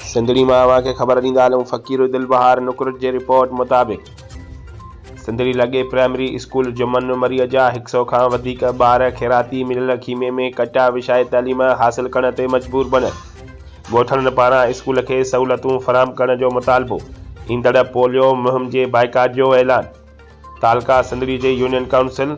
सिंधड़ी मां अव्हांखे ख़बर ॾींदा हलूं फ़क़ीर दिलबहार नुकुर जे रिपोर्ट मुताबिक़ सिंधड़ी लॻे प्राइमरी स्कूल जुमन मरीअ जा 100 खां वधीक ॿार ख़ैराती मिलियल खीमे में कटा विषय तालीम हासिल करण ते मजबूर बणियल। ॻोठणनि पारां स्कूल खे सहूलियतूं फ़राहम करण जो मुतालबो। ईंदड़ पोलियो मुहिम जे बाइकाट जो ऐलान। तालका सिंधड़ी जे यूनियन काउंसिल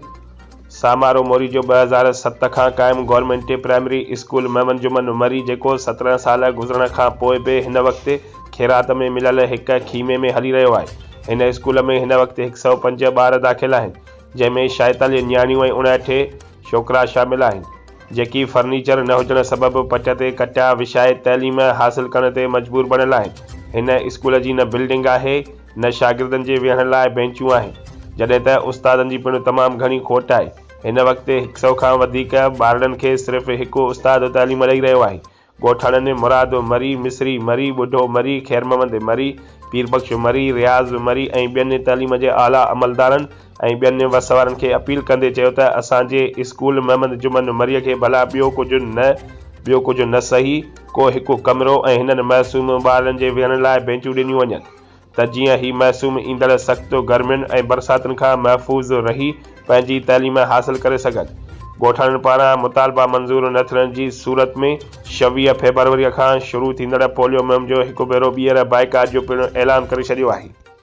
सामारो मोरी जो 2007 खां क़ाइमु government primary school Mahmad Juman Mari जेको 17 साल गुज़रण खां पोइ बि हिन वक़्तु ख़ैरात में मिलियल हिक खीमे में हली रहियो आहे। हिन स्कूल में हिन वक़्तु 105 ॿार दाख़िल आहिनि, जंहिंमें 46 नियाणियूं ऐं 59 छोकिरा शामिल आहिनि जेकी फर्नीचर न हुजण सबबि पट ते कटिया विषय तइलीम हासिल करण ते मजबूर बणियल आहिनि। हिन स्कूल जी न बिल्डिंग आहे, न शागिर्दनि जे वेहण लाइ बेंचूं आहिनि, जॾहिं त उस्तादनि जी पिणु तमामु घणी खोट आहे। हिन वक़्तु 100 खां वधीक ॿारनि खे सिर्फ़ु हिकु उस्ताद तालीम ॾेई रहियो आहे। ॻोठाणनि मुराद मरी, मिसरी मरी, ॿुढो मरी, ख़ैरमंद मरी, पीरबख्श मरी, रियाज़ मरी ऐं ॿियनि तालीम जे आला अमलदारनि ऐं ॿियनि वसवारनि खे अपील कंदे चयो त असांजे स्कूल महमद जुमन मरीअ खे भला ॿियो कुझु न सही को हिकु कमिरो ऐं हिननि मासूम ॿारनि जे वेहण लाइ बेंचूं ॾिनियूं वञनि त जीअं ही मासूम ईंदड़ सख़्तु गर्मियुनि ऐं बरसातुनि खां महफ़ूज़ रही पंहिंजी तइलीम हासिल करे सघनि। ॻोठाणनि पारां मुतालबा मंज़ूर न थियण जी सूरत में 26 फेबरवरी खां शुरू थींदड़ पोलियो मुहिम जो हिकु भेरो ॿीहर बाइकाट जो पिणु ऐलान करे छॾियो आहे।